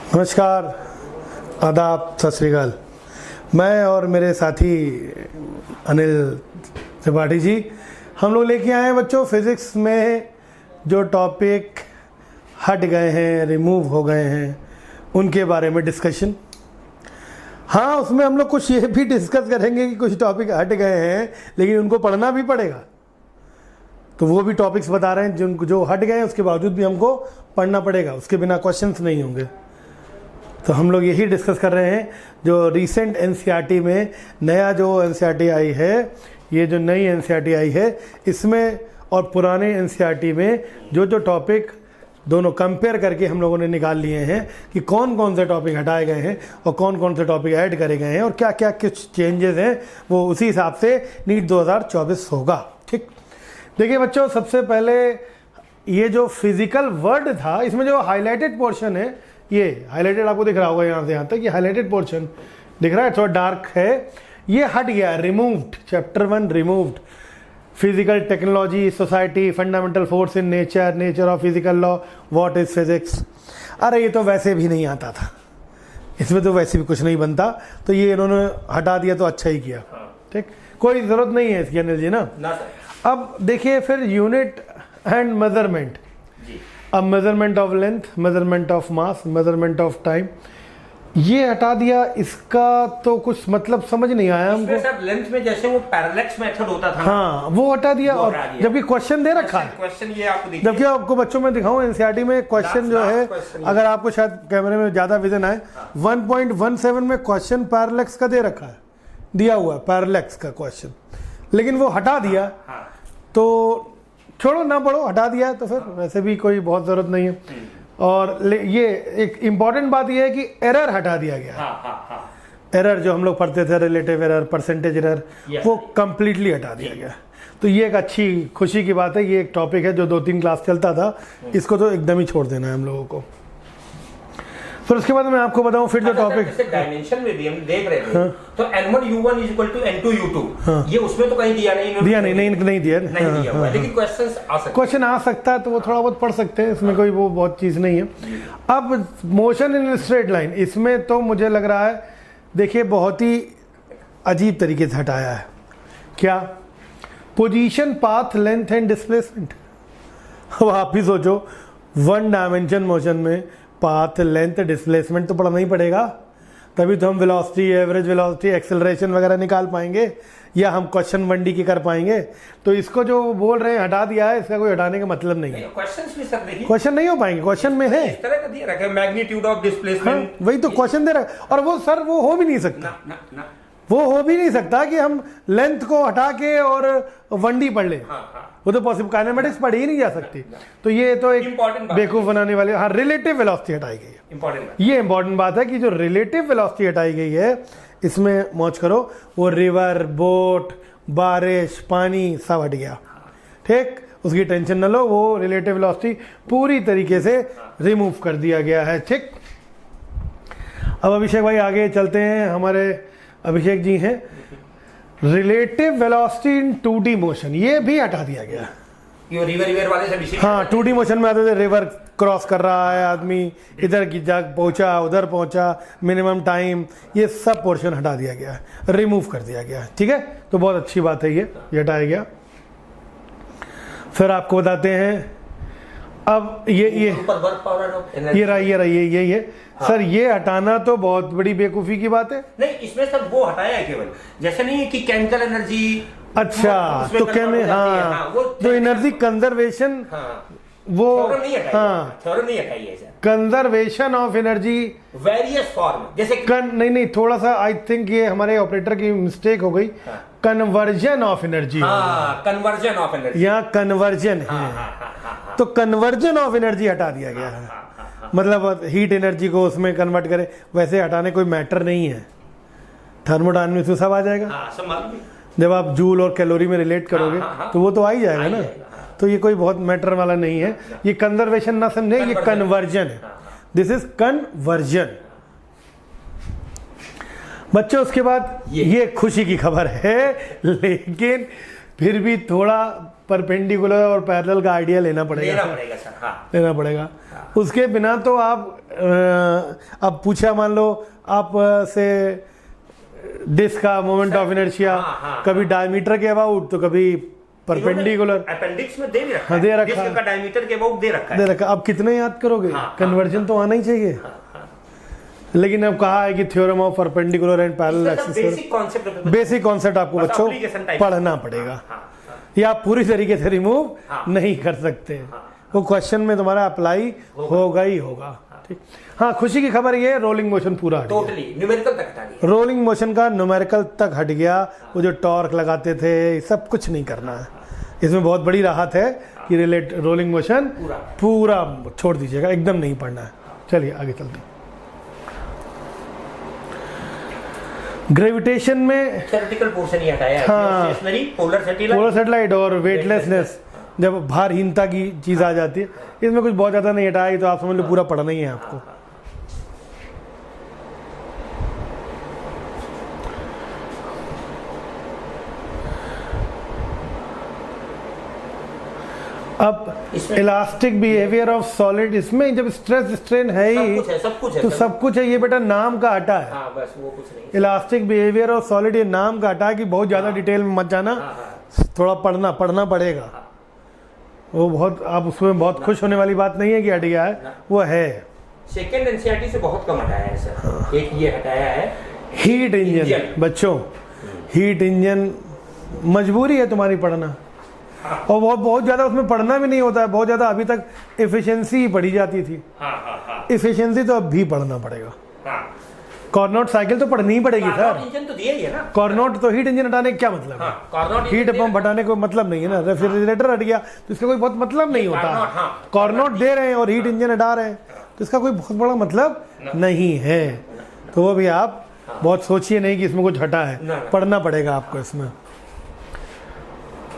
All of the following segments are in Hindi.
नमस्कार, आदाब, सत श्री अकाल। मैं और मेरे साथी अनिल त्रिपाठी जी हम लोग लेके आए हैं बच्चों फिज़िक्स में जो टॉपिक हट गए हैं, रिमूव हो गए हैं, उनके बारे में डिस्कशन। हाँ, उसमें हम लोग कुछ ये भी डिस्कस करेंगे कि कुछ टॉपिक हट गए हैं लेकिन उनको पढ़ना भी पड़ेगा, तो वो भी टॉपिक्स बता रहे हैं जो हट गए हैं, उसके बावजूद भी हमको पढ़ना पड़ेगा, उसके बिना क्वेश्चंस नहीं होंगे। तो हम लोग यही डिस्कस कर रहे हैं जो रिसेंट एनसीईआरटी में नया जो एनसीईआरटी आई है, ये जो नई एनसीईआरटी आई है इसमें और पुराने एनसीईआरटी में जो टॉपिक दोनों कंपेयर करके हम लोगों ने निकाल लिए हैं कि कौन कौन से टॉपिक हटाए गए हैं और कौन कौन से टॉपिक ऐड करे गए हैं और क्या क्या कुछ चेंजेस हैं, वो उसी हिसाब से नीट 2024 होगा। ठीक, देखिए बच्चों, सबसे पहले ये जो फिजिकल वर्ड था, इसमें जो हाईलाइटेड पोर्शन है, ये हाईलाइटेड आपको दिख रहा होगा यहाँ से यहाँ तक, ये हाईलाइटेड पोर्शन दिख रहा है, थोड़ा डार्क है, ये हट गया, removed. Chapter 1 removed. Physical technology, society, fundamental force in nature, nature of physical law, what is physics. अरे ये तो वैसे भी नहीं आता था, इसमें तो वैसे भी कुछ नहीं बनता, तो ये इन्होंने हटा दिया तो अच्छा ही किया। ठीक, कोई ज़रूरत नहीं है इसकी अनिल जी ना। अब देखिए फिर यूनिट एंड मेजरमेंट। अब measurement of length, measurement of mass, measurement of time, ये हटा दिया। इसका तो कुछ मतलब समझ नहीं आया हमको। सर लेंथ में जैसे वो पैरेलैक्स मेथड होता था, हाँ वो हटा दिया। और जबकि क्वेश्चन दे रखा है, क्वेश्चन ये आपको दिख, जबकि आपको बच्चों में दिखाऊं एनसीईआरटी में क्वेश्चन जो है, अगर आपको शायद कैमरे में ज्यादा विजन आए, 1.17 में क्वेश्चन पैरेलैक्स का दे रखा है, दिया हुआ है पैरेलैक्स का क्वेश्चन, लेकिन वो हटा दिया। तो छोड़ो ना पढ़ो, हटा दिया है तो फिर वैसे भी कोई बहुत ज़रूरत नहीं है। और ये एक इम्पॉर्टेंट बात ये है कि एरर हटा दिया गया। एरर जो हम लोग पढ़ते थे, रिलेटिव एरर, परसेंटेज एरर, वो कम्प्लीटली हटा दिया गया। तो ये एक अच्छी खुशी की बात है। ये एक टॉपिक है जो 2-3 क्लास चलता था, इसको तो एकदम ही छोड़ देना है हम लोगों को। फिर उसके बाद मैं आपको बताऊं फिर जो टॉपिक डायमेंशन में भी हम देख रहे थे, तो n1 u1 equal to n2 u2, ये उसमें तो कहीं दिया नहीं दिया, लेकिन क्वेश्चन आ सकता है, तो वो थोड़ा बहुत पढ़ सकते हैं, इसमें कोई वो बहुत चीज़ नहीं है। अब मोशन इन स्ट्रेट लाइन, इसमें तो मुझे लग रहा है, देखिए बहुत ही अजीब तरीके से हटाया है। क्या? Position, path, length and displacement. अब आप भी सोचो, 1 डायमेंशन मोशन में पाथ, लेंथ, डिस्प्लेसमेंट तो पढ़ना ही पड़ेगा, तभी तो हम वेलोसिटी, एवरेज वेलोसिटी, एक्सेलरेशन वगैरह निकाल पाएंगे, या हम क्वेश्चन 1D की कर पाएंगे। तो इसको जो बोल रहे हैं हटा दिया है, इसका कोई हटाने का मतलब नहीं है। क्वेश्चन नहीं हो पाएंगे, क्वेश्चन में है इस तरह का दिया रखा है, मैग्नीट्यूड ऑफ डिस्प्लेसमेंट। वही तो क्वेश्चन दे रहा है, और वो सर वो हो भी नहीं सकता, वो हो भी नहीं सकता कि हम लेंथ को हटा के और 1D पढ़ लें। वो तो पॉसिबल, काइनेमेटिक्स पढ़ी ही नहीं जा सकती। तो ये तो एक बेवकूफ बनाने वाले। हाँ, रिलेटिव वेलोसिटी हटाई गई है, ये इंपॉर्टेंट बात है कि जो रिलेटिव वेलोसिटी हटाई गई है, इसमें मौज करो, वो रिवर, बोट, बारिश, पानी सब हट गया। ठीक, उसकी टेंशन न लो, वो रिलेटिव वेलोसिटी पूरी तरीके से रिमूव कर दिया गया है। ठीक, अब अभिषेक भाई आगे चलते हैं। हमारे अभिषेक जी हैं, रिलेटिव वेलोसिटी इन 2D मोशन, ये भी हटा दिया गया। ये रिवर वाले से, हाँ, 2D मोशन में आते थे, रिवर क्रॉस कर रहा है आदमी, इधर की जाग पहुंचा, उधर पहुंचा, मिनिमम टाइम, ये सब पोर्शन हटा दिया गया है, रिमूव कर दिया गया है। ठीक है, तो बहुत अच्छी बात है, ये हटाया गया। फिर आपको बताते हैं, अब ये हाँ। सर ये हटाना तो बहुत बड़ी बेवकूफी की बात है। नहीं, इसमें सर वो हटाया है केवल, जैसे नहीं है कि केमिकल एनर्जी। अच्छा, तो कहने हाँ, तो एनर्जी कंजर्वेशन, वो हाँ, नहीं हटाई है sir. Conservation of energy various form, जैसे नहीं, थोड़ा सा आई थिंक ये हमारे ऑपरेटर की मिस्टेक हो गई। Conversion of energy, conversion of energy, यहाँ कन्वर्जन है, तो कन्वर्जन ऑफ एनर्जी हटा दिया गया है। मतलब हीट एनर्जी को उसमें कन्वर्ट करे, वैसे हटाने कोई मैटर नहीं है, थर्मोडायनामिक्स में सब आ जाएगा। जब आप जूल और कैलोरी में रिलेट करोगे तो वो तो आ ही जाएगा ना, तो ये कोई बहुत मैटर वाला नहीं है। ये कंजर्वेशन ना समझे, ये कन्वर्जन है, दिस इज कन्वर्जन। बच्चों, उसके बाद ये खुशी की खबर है, लेकिन फिर भी थोड़ा परपेंडिकुलर और पैरेलल का आइडिया लेना पड़ेगा सर। हाँ, लेना पड़ेगा। उसके बिना तो आप अब पूछा, मान लो आप से डिस्क का मोमेंट ऑफ इनर्शिया, कभी डायमीटर के अबाउट तो कभी परपेंडिकुलर, अपेंडिक्स में दे भी रखा हाँ, दे है, रखा डिस्क का डायमीटर के अबाउट दे रखा है, दे रखा। अब कितने याद करोगे? कन्वर्जन तो आना ही चाहिए। लेकिन अब कहा है कि theorem of perpendicular and parallel axis, basic concept आपको बच्चों पढ़ना पड़ेगा। ये आप पूरी तरीके से रिमूव नहीं कर सकते, वो क्वेश्चन में तुम्हारा अप्लाई होगा ही होगा। ठीक, हाँ, खुशी की खबर ये, रोलिंग मोशन पूरा हट टोटली न्यूमेरिकल तक हटा दिया। रोलिंग मोशन का न्यूमेरिकल तक हट गया। वो जो टॉर्क लगाते थे, सब कुछ नहीं करना है। इसमें बहुत बड़ी राहत है कि रोलिंग मोशन पूरा छोड़ दीजिएगा, एकदम नहीं पढ़ना है। चलिए आगे चलते हैं। ग्रेविटेशन में थ्योरेटिकल पोर्शन ही हटाया है। हाँ, स्टेशनरी, पोलर सैटेलाइट और वेटलेसनेस, जब भारहीनता की चीज आ जाती है, इसमें कुछ बहुत ज्यादा नहीं हटाया, तो आप समझ लो पूरा पढ़ना ही है आपको। अब इलास्टिक बिहेवियर ऑफ सॉलिड, इसमें जब स्ट्रेस स्ट्रेन है ही, तो सब कुछ है। ये बेटा नाम का हटा है। हाँ, बस वो कुछ नहीं। इलास्टिक बिहेवियर ऑफ सॉलिड, ये नाम का हटा है कि बहुत ज्यादा डिटेल में मत जाना, थोड़ा पढ़ना पड़ेगा। वो बहुत, आप उसमें बहुत खुश होने वाली बात नहीं है कि हट गया है, वो है। सेकंड एनसीईआरटी से बहुत कम हटाया है सर। एक ये हटाया है हीट इंजन। बच्चों, हीट इंजन मजबूरी है तुम्हारी पढ़ना, और बहुत ज्यादा उसमें पढ़ना भी नहीं होता है। बहुत ज्यादा अभी तक एफिशिएंसी ही पढ़ी जाती थी। एफिशिएंसी तो अब भी पढ़ना पड़ेगा। कॉर्नोट साइकिल तो पढ़नी ही पड़ेगी सर। इंजन तो दिया ही है ना। कॉर्नोट तो हीट इंजन हटाने का क्या मतलब है? हीट पंप हटाने का मतलब नहीं है ना। रेफ्रिजरेटर हट गया तो इसका कोई बहुत मतलब नहीं होता। कॉर्नोट दे रहे हैं और हीट इंजन हटा रहे हैं, तो इसका कोई बहुत बड़ा मतलब नहीं है। तो वो भी आप बहुत सोचिए नहीं कि इसमें कुछ हटा है, पढ़ना पड़ेगा आपको इसमें।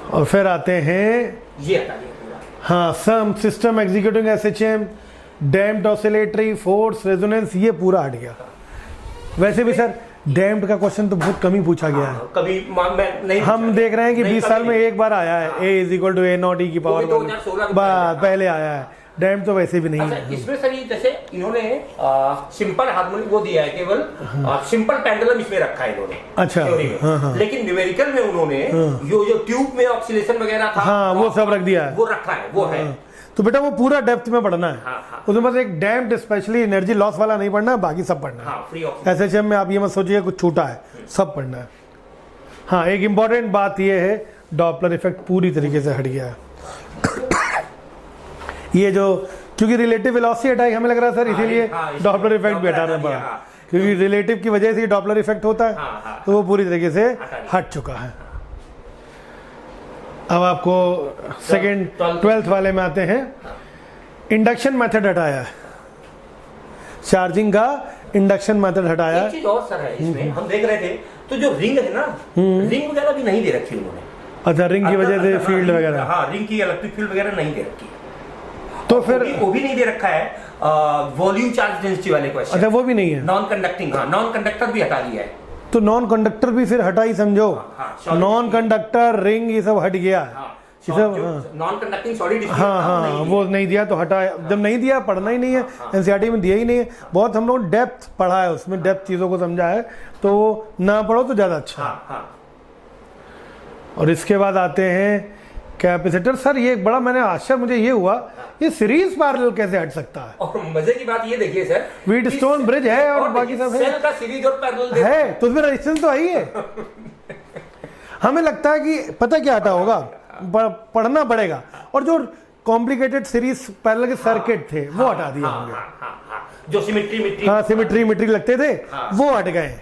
और फिर आते हैं ये हटा दिया पूरा। हाँ, some system executing SHM, damped oscillatory force resonance, ये पूरा हट गया। वैसे भी सर डैम्प्ड का क्वेश्चन तो बहुत कम ही पूछा गया है। कभी नहीं, हम देख रहे हैं कि 20 साल में एक बार आया है, A = A0 की पावर, पहले आया है। डैम्प तो वैसे भी नहीं है। इसमें सर ये जैसे इन्होंने सिंपल हार्मोनिक वो दिया है, केवल सिंपल पेंडुलम इसमें रखा है इन्होंने। अच्छा, हाँ। लेकिन न्यूमेरिकल में उन्होंने जो ट्यूब में ऑक्सीलेशन वगैरह था, हाँ, वो सब रख दिया है, वो रखा है, वो है। तो बेटा वो पूरा डेप्थ में पढ़ना है। उसमें बस एक डैम्प्ड स्पेशली एनर्जी लॉस वाला नहीं पढ़ना है, बाकी सब पढ़ना है। एसएचएम में आप ये मत सोचिए कुछ छूटा है, सब पढ़ना है। हाँ, एक इंपॉर्टेंट बात ये है, डॉपलर इफेक्ट पूरी तरीके से हट गया है। ये जो, क्योंकि रिलेटिव वेलोसिटी हटाई हमें लग रहा है सर, इसीलिए डॉपलर इफेक्ट भी हटाना पड़ा, क्योंकि रिलेटिव की वजह से डॉपलर इफेक्ट होता है। तो वो पूरी तरीके से हट चुका है। अब आपको सेकेंड 12th वाले में आते हैं। इंडक्शन मेथड हटाया है, चार्जिंग का इंडक्शन मेथड हटाया। एक चीज और सर है इसमें, हम देख रहे थे तो जो रिंग है ना, रिंग वगैरह भी नहीं दे रखी उन्होंने। अच्छा, रिंग की वजह से फील्ड वगैरह, हाँ, रिंग की इलेक्ट्रिक फील्ड वगैरह नहीं दे रखी, तो फिर वो भी नहीं दे रखा है। वॉल्यूम चार्ज डेंसिटी वाले क्वेश्चन, अच्छा, वो भी नहीं है। नॉन कंडक्टिंग, हाँ, नॉन कंडक्टर भी हटा दिया है। तो नॉन कंडक्टर भी फिर हटा ही समझो। नॉन कंडक्टर, रिंग, ये सब हट गया है। नॉन कंडक्टिंग सॉलिड, हाँ, वो नहीं दिया तो हटा। जब नहीं दिया, पढ़ना ही नहीं है। एनसीईआरटी में दिया ही नहीं है। बहुत हम लोग डेप्थ पढ़ा है, उसमें डेप्थ चीजों को समझा है, तो ना पढ़ो तो ज्यादा अच्छा। और इसके बाद आते हैं कैपेसिटर। सर ये एक बड़ा, मैंने आश्चर्य मुझे ये हुआ, ये सीरीज पैरेलल कैसे हट सकता है? और मजे की बात ये देखिए सर, व्हीटस्टोन ब्रिज है और बाकी सब है, सेल का सीरीज और पैरेलल है, तो उसमें रेजिस्टेंस तो आई है। हमें लगता है कि पता क्या हटा होगा, पढ़ना पड़ेगा। और जो कॉम्प्लिकेटेड सीरीज पैरेलल के सर्किट थे वो हटा दिए होंगे। जो सिमेट्री, हाँ, सिमेट्री लगते थे, वो हट गए।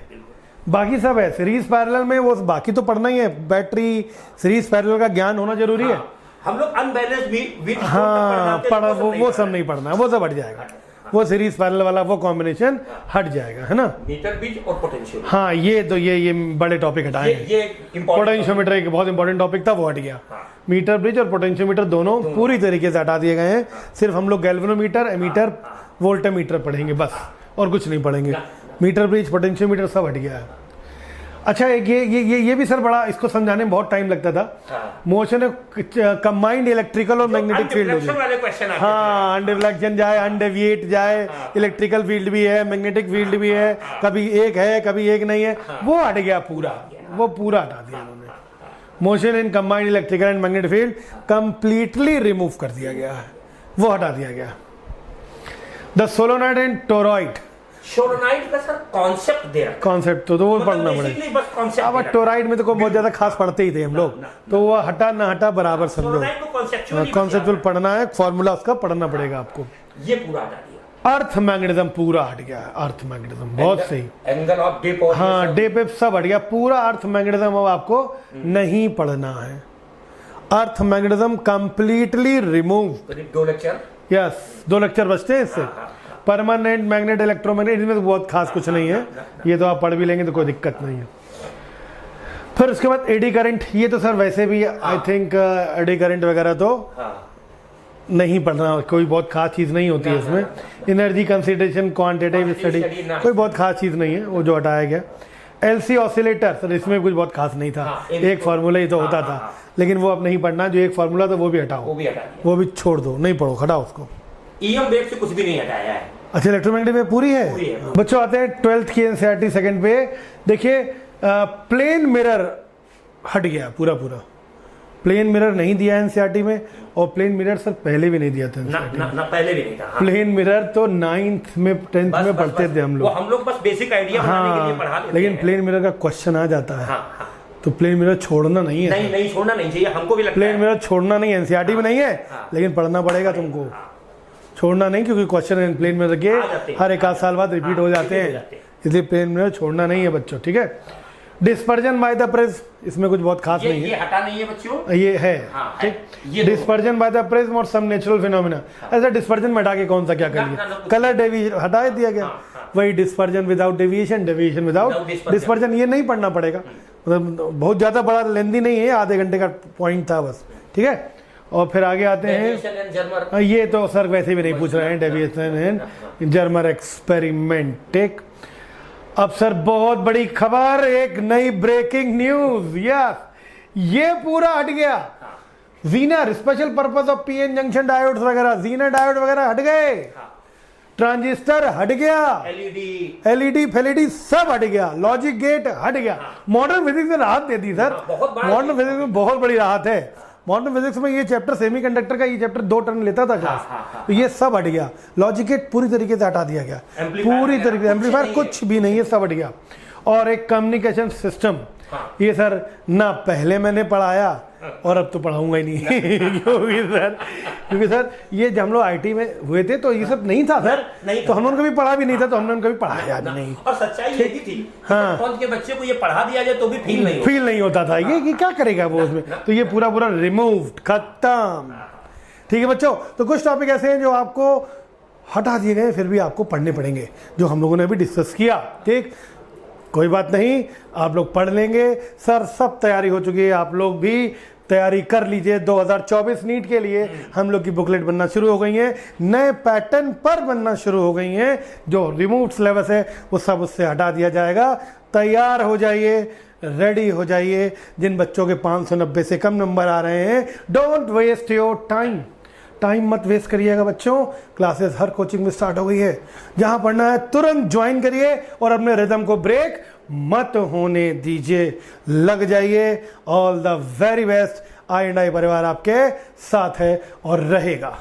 बाकी सब है सीरीज पैरेलल में, वो बाकी तो पढ़ना ही है। बैटरी, सीरीज पैरेलल का ज्ञान होना जरूरी है। हम लोग अनबैलेंस्ड भी, हाँ, पढ़ा वो सब नहीं पढ़ना, वो सब हट जाएगा। वो सीरीज पैरेलल वाला वो कॉम्बिनेशन हट जाएगा, है ना। मीटर ब्रिज और पोटेंशियल, हाँ, ये तो ये बड़े टॉपिक हटाए। पोटेंशियोमीटर एक बहुत इंपॉर्टेंट टॉपिक था, वो हट गया। मीटर ब्रिज और पोटेंशियोमीटर दोनों पूरी तरीके से हटा दिए गए हैं। सिर्फ हम लोग गैल्वेनोमीटर, एमीटर, वोल्टमीटर पढ़ेंगे बस, और कुछ नहीं पढ़ेंगे। मीटर ब्रिज, पोटेंशियोमीटर सब हट गया है। अच्छा एक ये भी सर बड़ा इसको समझाने में बहुत टाइम लगता था। मोशन कंबाइंड इलेक्ट्रिकल और मैग्नेटिक फील्ड होगी। हाँ, अनडिफ्लेक्शन जाए, अनडेविएट जाए, इलेक्ट्रिकल फील्ड भी है, मैग्नेटिक फील्ड भी है, कभी एक है कभी एक नहीं है, वो हट गया पूरा, वो पूरा हटा दिया उन्होंने। Motion in combined electrical and magnetic field completely remove कर दिया गया है, वो हटा दिया गया। The solenoid and toroid, solenoid का सर कॉन्सेप्ट दे रखा है, कॉन्सेप्ट तो वो पढ़ना पड़ेगा। अब टोरॉइड में तो बहुत ज्यादा खास पढ़ते ही थे हम लोग, तो वो हटा ना हटा बराबर समझो, कॉन्सेप्चुअल पढ़ना है, फॉर्मूला उसका पढ़ना पड़ेगा आपको। ये पूरा हटा दिया। अर्थ मैग्नेटिज्म पूरा हट गया, अर्थ मैग्नेटिज्म बहुत सही, एंगल ऑफ डिप, हाँ डिप सब हट गया पूरा। अर्थ मैग्नेटिज्म अब आपको नहीं पढ़ना है, earth magnetism completely remove. 2 lecture, yes 2 lecture बचते हैं इससे। परमानेंट मैग्नेट, इलेक्ट्रोमैग्नेट, इसमें तो बहुत खास कुछ नहीं है, ये तो आप पढ़ भी लेंगे तो कोई दिक्कत नहीं है। फिर उसके बाद एडी करंट, ये तो सर वैसे भी आई थिंक एडी करंट वगैरह तो नहीं पढ़ना, कोई बहुत खास चीज नहीं होती है इसमें। एनर्जी कंसिडरेशन, क्वांटिटेटिव स्टडी, कोई बहुत खास चीज नहीं है, वो जो हटाया गया। एलसी ऑसिलेटर, सर इसमें कुछ बहुत खास नहीं था, एक फार्मूला ही तो होता था, लेकिन वो अब नहीं पढ़ना, जो एक फार्मूला था वो भी हटाओ, वो भी छोड़ दो, नहीं पढ़ो, हटाओ उसको। ईएम वेव से कुछ भी नहीं हटाया है। अच्छा, इलेक्ट्रोमैग्नेटिक में पूरी है। बच्चों आते हैं 12th की एनसीईआरटी सेकंड पे, देखिए प्लेन मिरर हट गया पूरा पूरा, प्लेन मिरर नहीं दिया एनसीईआरटी में, और प्लेन मिरर सर पहले भी नहीं दिया था ना पहले भी नहीं था। हाँ। प्लेन मिरर तो 9th में 10th में पढ़ते थे हम लोग बस बेसिक आइडिया बनाने के लिए पढ़ा लेते लेकिन प्लेन मिरर का क्वेश्चन आ जाता है। तो प्लेन मिरर छोड़ना नहीं है, नहीं छोड़ना नहीं चाहिए, हमको भी लगता है प्लेन मिरर छोड़ना नहीं, एनसीईआरटी में नहीं है, लेकिन पढ़ना पड़ेगा तुमको, छोड़ना नहीं, क्योंकि क्वेश्चन प्लेन मिरर के हर एक आध साल बाद रिपीट हो जाते हैं, इसलिए प्लेन मिरर छोड़ना नहीं है बच्चों, ठीक है। डिस्पर्जन बाय द प्रिज्म, इसमें कुछ बहुत खास नहीं है, ये हटा नहीं है बच्चों, ये है ठीक। डिस्पर्जन बाय द प्रिज्म और सम नेचुरल फिनोमेना, ऐसा डिस्पर्जन में हटा के कौन सा क्या कर लिया, कलर डेविएशन हटा दिया गया, वही dispersion without deviation, deviation without dispersion, ये नहीं पढ़ना पड़ेगा, मतलब बहुत ज्यादा बड़ा लेंदी नहीं है, आधे घंटे का पॉइंट था बस, ठीक है। और फिर आगे आते हैं, ये तो सर वैसे भी नहीं पूछ रहे हैं, डेविएशन एंड जर्मर एक्सपेरिमेंट, ठीक। अब सर बहुत बड़ी खबर, एक नई ब्रेकिंग न्यूज, यस ये पूरा हट गया। Zener, special purpose of PN junction diodes वगैरह, ज़ीनर डायोड वगैरह हट गए, ट्रांजिस्टर हट गया, एलईडी फेलईडी सब हट गया, लॉजिक गेट हट गया। मॉडर्न फिजिक्स ने राहत दे दी सर, मॉडर्न फिजिक्स में बहुत बड़ी राहत है। मॉडर्न फिजिक्स में ये चैप्टर, सेमीकंडक्टर का ये चैप्टर 2 टर्न लेता था क्लास, तो ये सब हट गया, लॉजिक गेट पूरी तरीके से हटा दिया गया, पूरी तरीके से, एम्पलीफायर कुछ भी नहीं है, सब हट गया। और एक कम्युनिकेशन सिस्टम, ये सर ना पहले मैंने पढ़ाया और अब तो पढ़ाऊंगा ही नहीं क्योंकि सर ये जब हम लोग आईटी में हुए थे तो ये सब नहीं था सर, तो हम लोगों ने कभी पढ़ा भी नहीं था, तो हमने उनको कभी पढ़ाया भी नहीं। और सच्चाई ये भी थी, हाँ, के बच्चे को ये पढ़ा दिया जाए तो भी फील नहीं होता था, ये क्या करेगा वो उसमें, तो ये पूरा रिमूव्ड, खत्म, ठीक है बच्चों। तो कुछ टॉपिक ऐसे हैं जो आपको हटा दिए गए, फिर भी आपको पढ़ने पड़ेंगे, जो हम लोगों ने अभी डिस्कस किया, ठीक। कोई बात नहीं, आप लोग पढ़ लेंगे सर, सब तैयारी हो चुकी है, आप लोग भी तैयारी कर लीजिए। 2024 नीट के लिए हम लोग की बुकलेट बनना शुरू हो गई है, नए पैटर्न पर बनना शुरू हो गई हैं, जो रिमूव्ड सिलेबस है वो सब उससे हटा दिया जाएगा। तैयार हो जाइए, रेडी हो जाइए। जिन बच्चों के 590 से कम नंबर आ रहे हैं, don't waste your time, time मत वेस्ट करिएगा बच्चों। क्लासेस हर कोचिंग में स्टार्ट हो गई है, जहां पढ़ना है तुरंत ज्वाइन करिए और अपने रिदम को ब्रेक मत होने दीजिए, लग जाइए। All the very best. I and I परिवार आपके साथ है और रहेगा।